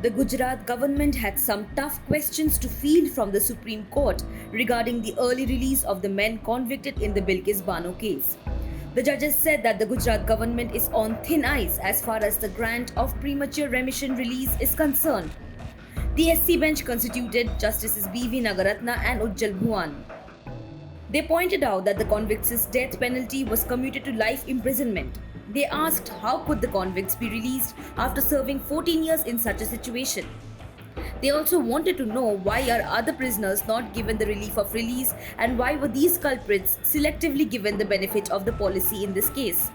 The Gujarat government had some tough questions to field from the Supreme Court regarding the early release of the men convicted in the Bilkis Bano case. The judges said that the Gujarat government is on thin ice as far as the grant of premature remission release is concerned. The SC bench constituted Justices B.V. Nagaratna and Ujjal Bhuwan. They pointed out that the convicts' death penalty was commuted to life imprisonment. They asked how could the convicts be released after serving 14 years in such a situation. They also wanted to know why are other prisoners not given the relief of release and why were these culprits selectively given the benefit of the policy in this case.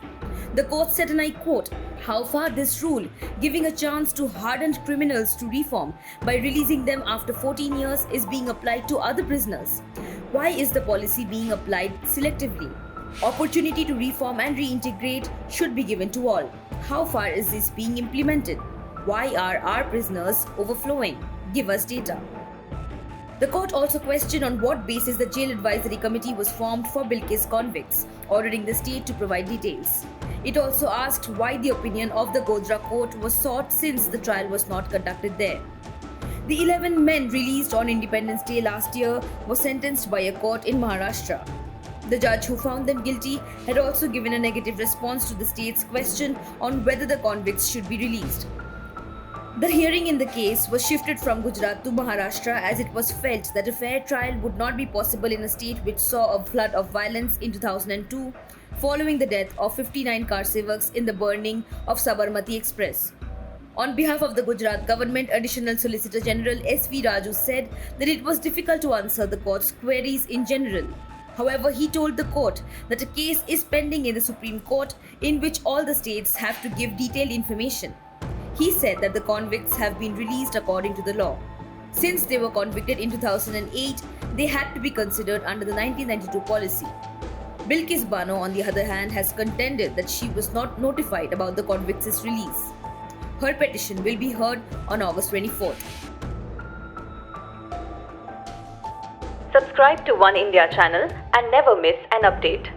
The court said, and I quote, "How far this rule, giving a chance to hardened criminals to reform by releasing them after 14 years, is being applied to other prisoners? Why is the policy being applied selectively? Opportunity to reform and reintegrate should be given to all. How far is this being implemented? Why are our prisoners overflowing? Give us data." The court also questioned on what basis the Jail Advisory Committee was formed for Bilkis convicts, ordering the state to provide details. It also asked why the opinion of the Godhra court was sought since the trial was not conducted there. The 11 men released on Independence Day last year were sentenced by a court in Maharashtra. The judge who found them guilty had also given a negative response to the state's question on whether the convicts should be released. The hearing in the case was shifted from Gujarat to Maharashtra as it was felt that a fair trial would not be possible in a state which saw a flood of violence in 2002 following the death of 59 car sevaks in the burning of Sabarmati Express. On behalf of the Gujarat government, Additional Solicitor General S.V. Raju said that it was difficult to answer the court's queries in general. However, he told the court that a case is pending in the Supreme Court in which all the states have to give detailed information. He said that the convicts have been released according to the law. Since they were convicted in 2008, they had to be considered under the 1992 policy. Bilkis Bano, on the other hand, has contended that she was not notified about the convicts' release. Her petition will be heard on August 24th. Subscribe to One India channel and never miss an update.